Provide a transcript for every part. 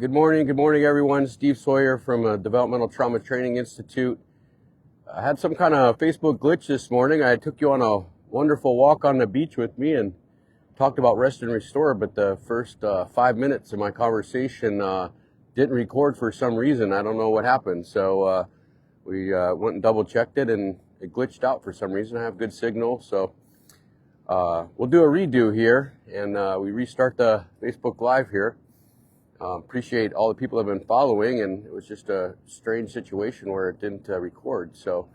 Good morning, everyone. Steve Sawyer from Developmental Trauma Training Institute. I had some kind of Facebook glitch this morning. I took you on a wonderful walk on the beach with me and talked about rest and restore, but the first 5 minutes of my conversation didn't record for some reason. I don't know what happened. So we went and double checked it and it glitched out for some reason. I have good signal, so we'll do a redo here and we restart the Facebook Live here. Appreciate all the people that have been following, and it was just a strange situation where it didn't record. So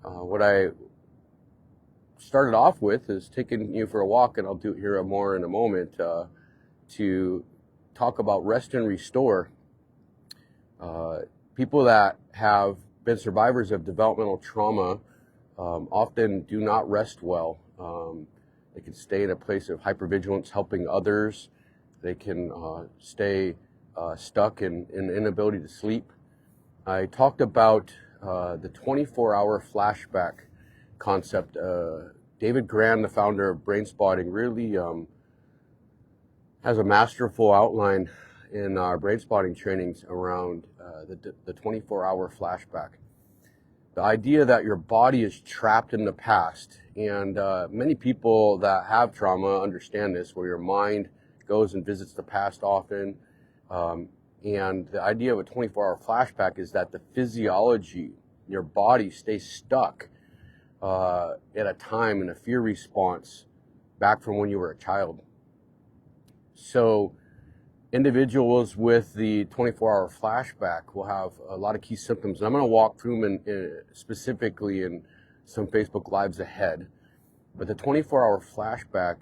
what I started off with is taking you for a walk, and I'll do it here more in a moment, to talk about rest and restore. People that have been survivors of developmental trauma often do not rest well. They can stay in a place of hypervigilance, helping others. They can stay stuck in inability to sleep. I talked about the 24-hour flashback concept. David Grand, the founder of Brain Spotting, really has a masterful outline in our brain spotting trainings around the 24-hour flashback. The idea that your body is trapped in the past, and many people that have trauma understand this, where your mind goes and visits the past often. And the idea of a 24-hour flashback is that the physiology, your body stays stuck at a time in a fear response back from when you were a child. So individuals with the 24-hour flashback will have a lot of key symptoms. And I'm going to walk through them specifically in some Facebook Lives ahead. But the 24-hour flashback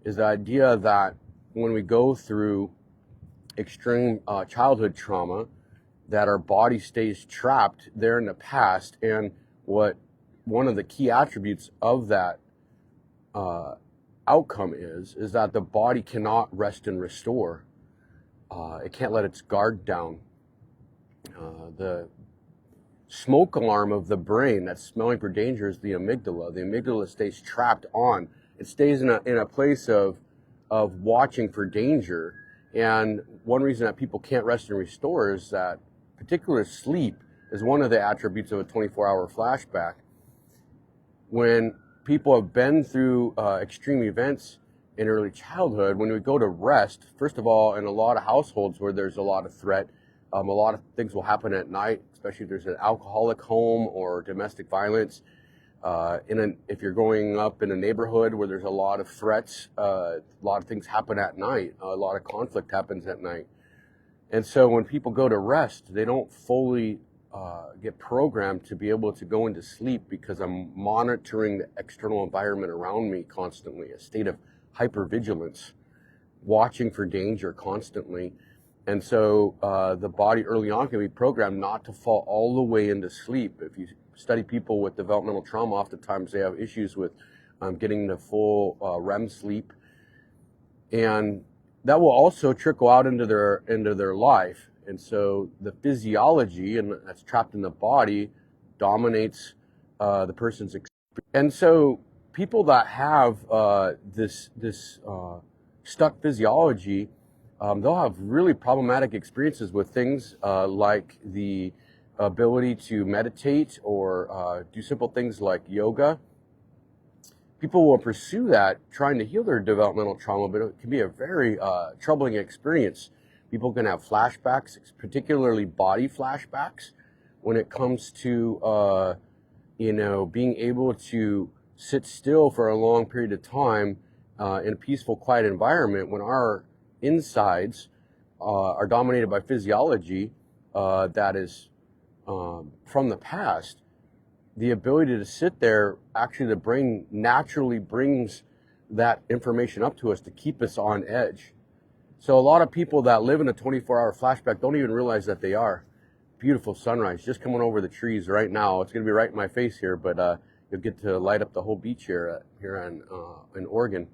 is the idea that when we go through extreme childhood trauma, that our body stays trapped there in the past. And what one of the key attributes of that outcome is that the body cannot rest and restore. It can't let its guard down. The smoke alarm of the brain that's smelling for danger is the amygdala. The amygdala stays trapped on. It stays in a place of watching for danger. And one reason that people can't rest and restore is that particular sleep is one of the attributes of a 24-hour flashback. When people have been through extreme events in early childhood, when we go to rest, first of all, in a lot of households where there's a lot of threat, a lot of things will happen at night, especially if there's an alcoholic home or domestic violence. If you're growing up in a neighborhood where there's a lot of threats, a lot of things happen at night. A lot of conflict happens at night. And so when people go to rest, they don't fully get programmed to be able to go into sleep because I'm monitoring the external environment around me constantly, a state of hypervigilance, watching for danger constantly. And so the body early on can be programmed not to fall all the way into sleep. If you study people with developmental trauma, oftentimes they have issues with getting the full REM sleep, and that will also trickle out into their life. And so the physiology, and that's trapped in the body, dominates the person's experience. And so people that have this stuck physiology, they'll have really problematic experiences with things like the ability to meditate or do simple things like yoga. People will pursue that trying to heal their developmental trauma, but it can be a very troubling experience. People can have flashbacks, particularly body flashbacks, when it comes to being able to sit still for a long period of time in a peaceful, quiet environment. When our insides are dominated by physiology that is from the past, the ability to sit there, actually the brain naturally brings that information up to us to keep us on edge. So a lot of people that live in a 24-hour flashback don't even realize that they are. Beautiful sunrise just coming over the trees right now. It's going to be right in my face here, but you'll get to light up the whole beach here in Oregon.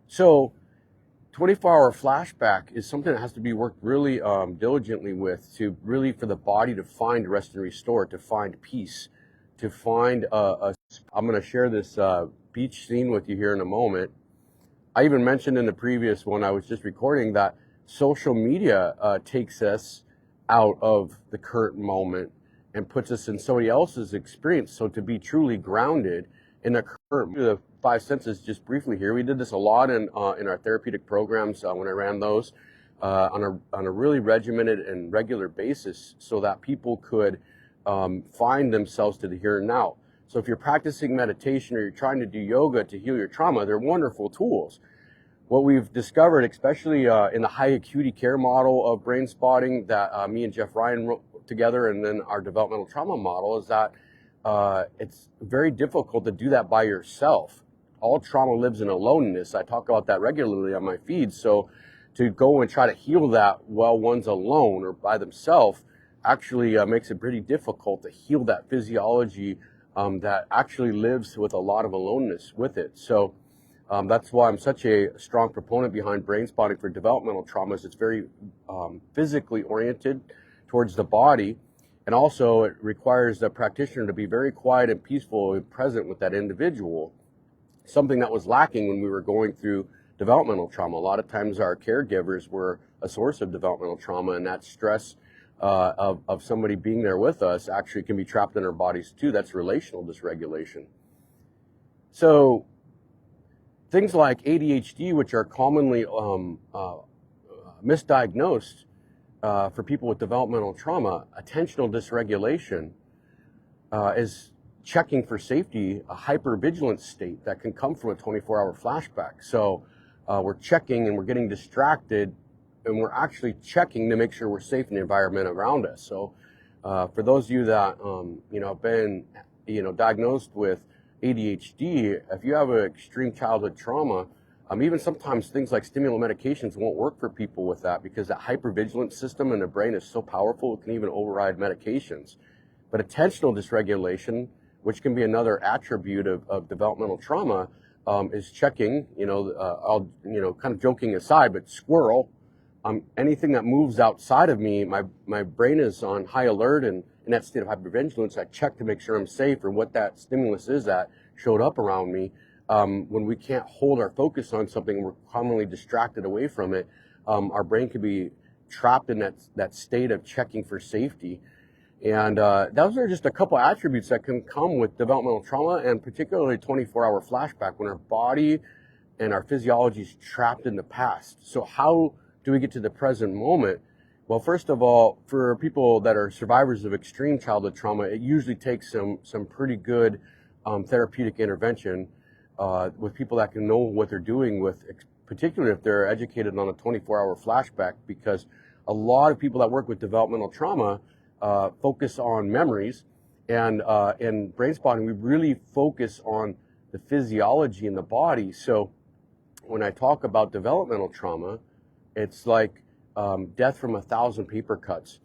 So 24-hour flashback is something that has to be worked really diligently with, to really for the body to find rest and restore, to find peace, to find I'm going to share this beach scene with you here in a moment. I even mentioned in the previous one I was just recording that social media takes us out of the current moment and puts us in somebody else's experience. So to be truly grounded in the current, the five senses, just briefly here, we did this a lot in our therapeutic programs when I ran those on a really regimented and regular basis, so that people could find themselves to the here and now. So if you're practicing meditation or you're trying to do yoga to heal your trauma, they're wonderful tools. What we've discovered, especially in the high acuity care model of brain spotting that me and Jeff Ryan wrote together, and then our developmental trauma model, is that it's very difficult to do that by yourself. All trauma lives in aloneness. I talk about that regularly on my feed. So to go and try to heal that while one's alone or by themselves actually makes it pretty difficult to heal that physiology that actually lives with a lot of aloneness with it. So that's why I'm such a strong proponent behind brain spotting for developmental traumas. It's very physically oriented towards the body, and also it requires the practitioner to be very quiet and peaceful and present with that individual, something that was lacking when we were going through developmental trauma. A lot of times our caregivers were a source of developmental trauma, and that stress of somebody being there with us actually can be trapped in our bodies too. That's relational dysregulation. So things like ADHD, which are commonly misdiagnosed for people with developmental trauma, attentional dysregulation is checking for safety, a hypervigilance state that can come from a 24-hour flashback. So we're checking and we're getting distracted, and we're actually checking to make sure we're safe in the environment around us. So for those of you that have been diagnosed with ADHD, if you have an extreme childhood trauma, even sometimes things like stimulant medications won't work for people with that, because that hypervigilance system in the brain is so powerful it can even override medications. But attentional dysregulation, which can be another attribute of developmental trauma, is checking, kind of joking aside, but squirrel, anything that moves outside of me, my brain is on high alert, and in that state of hypervigilance, I check to make sure I'm safe or what that stimulus is that showed up around me. When we can't hold our focus on something, we're commonly distracted away from it. Our brain could be trapped in that state of checking for safety. And those are just a couple attributes that can come with developmental trauma, and particularly 24-hour flashback, when our body and our physiology is trapped in the past. So how do we get to the present moment? Well, first of all, for people that are survivors of extreme childhood trauma, it usually takes some pretty good therapeutic intervention with people that can know what they're doing with, particularly if they're educated on a 24-hour flashback, because a lot of people that work with developmental trauma focus on memories, and in brain spotting, we really focus on the physiology in the body. So when I talk about developmental trauma, it's like death from 1,000 paper cuts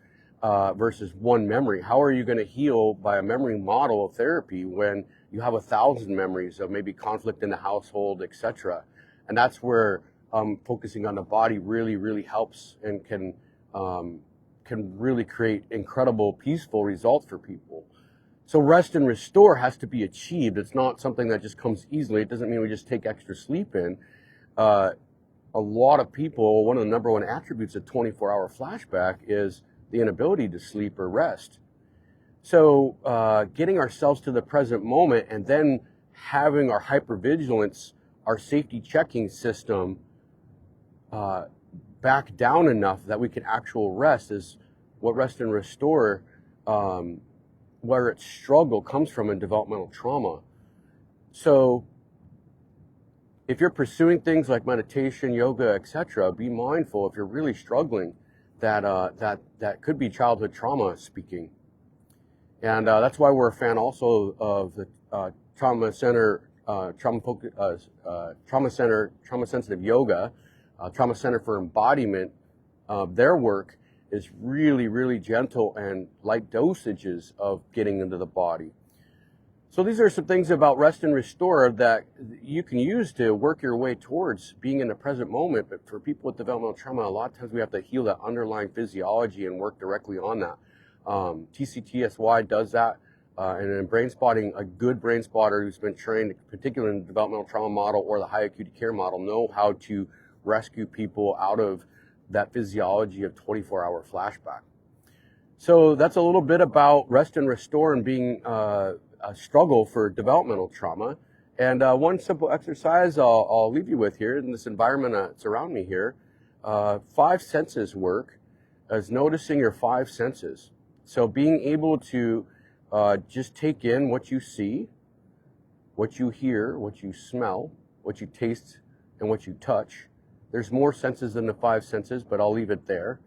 versus one memory. How are you going to heal by a memory model of therapy when you have 1,000 memories of maybe conflict in the household, etc.? And that's where focusing on the body really, really helps, and can really create incredible, peaceful results for people. So rest and restore has to be achieved. It's not something that just comes easily. It doesn't mean we just take extra sleep in. A lot of people, one of the number one attributes of 24-hour flashback is the inability to sleep or rest. So getting ourselves to the present moment, and then having our hypervigilance, our safety checking system back down enough that we can actual rest, is what rest and restore, where its struggle comes from in developmental trauma. So if you're pursuing things like meditation, yoga, etc., be mindful if you're really struggling that that could be childhood trauma speaking. And that's why we're a fan also of the trauma center, trauma sensitive yoga, trauma center for embodiment. Their work is really, really gentle and light dosages of getting into the body. So these are some things about rest and restore that you can use to work your way towards being in the present moment. But for people with developmental trauma, a lot of times we have to heal that underlying physiology and work directly on that. TCTSY does that. And in brain spotting, a good brain spotter who's been trained, particularly in the developmental trauma model or the high acuity care model, know how to rescue people out of that physiology of 24-hour flashback. So that's a little bit about rest and restore and being a struggle for developmental trauma. And one simple exercise I'll leave you with here in this environment that's around me here. 5 senses work as noticing your 5 senses. So being able to just take in what you see, what you hear, what you smell, what you taste, and what you touch. There's more senses than the 5 senses, but I'll leave it there.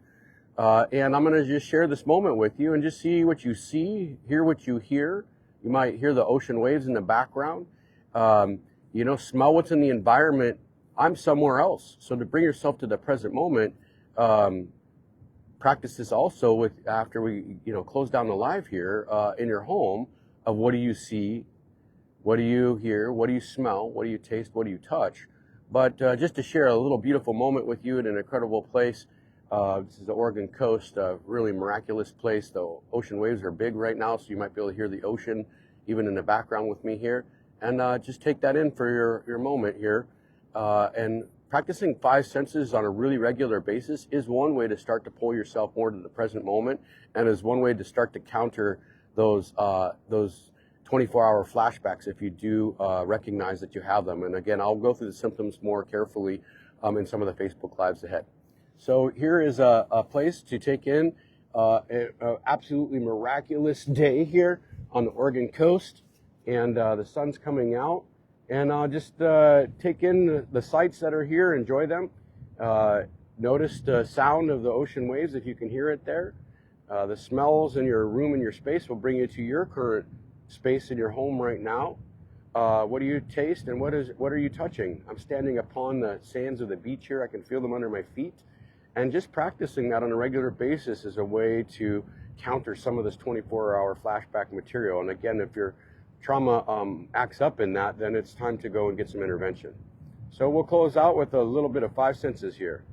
And I'm going to just share this moment with you and just see what you see, hear what you hear. You might hear the ocean waves in the background. Smell what's in the environment. I'm somewhere else. So to bring yourself to the present moment, practice this also with after we close down the live here in your home of what do you see, what do you hear, what do you smell, what do you taste, what do you touch. But just to share a little beautiful moment with you in an incredible place. This is the Oregon coast, a really miraculous place. The ocean waves are big right now, so you might be able to hear the ocean even in the background with me here. And just take that in for your moment here. And practicing 5 senses on a really regular basis is one way to start to pull yourself more to the present moment, and is one way to start to counter those 24-hour flashbacks if you do recognize that you have them. And again, I'll go through the symptoms more carefully in some of the Facebook Lives ahead. So here is a place to take in an absolutely miraculous day here on the Oregon coast, and the sun's coming out. And I'll just take in the sights that are here, enjoy them. Notice the sound of the ocean waves if you can hear it there. The smells in your room and your space will bring you to your current space in your home right now. What do you taste and what are you touching? I'm standing upon the sands of the beach here. I can feel them under my feet. And just practicing that on a regular basis is a way to counter some of this 24-hour flashback material. And again, if your trauma acts up in that, then it's time to go and get some intervention. So we'll close out with a little bit of 5 senses here.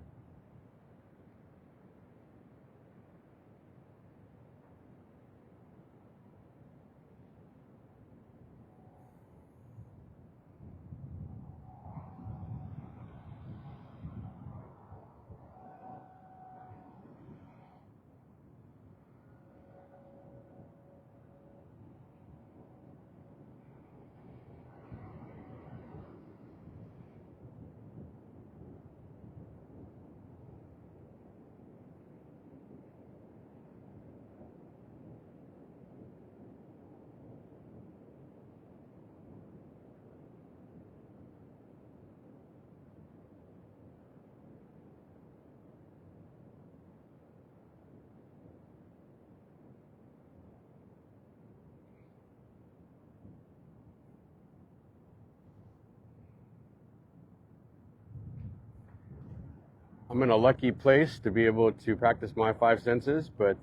I'm in a lucky place to be able to practice my 5 senses, but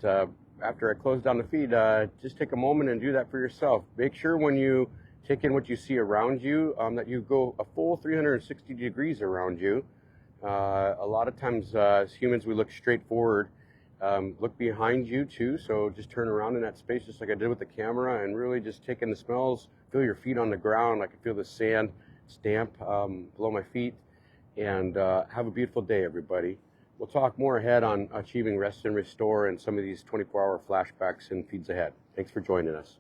after I close down the feed, just take a moment and do that for yourself. Make sure when you take in what you see around you, that you go a full 360 degrees around you. A lot of times as humans, we look straight forward. Look behind you too, so just turn around in that space just like I did with the camera and really just take in the smells, feel your feet on the ground. I can feel the sand stamp below my feet. And have a beautiful day, everybody. We'll talk more ahead on achieving rest and restore and some of these 24-hour flashbacks and feeds ahead. Thanks for joining us.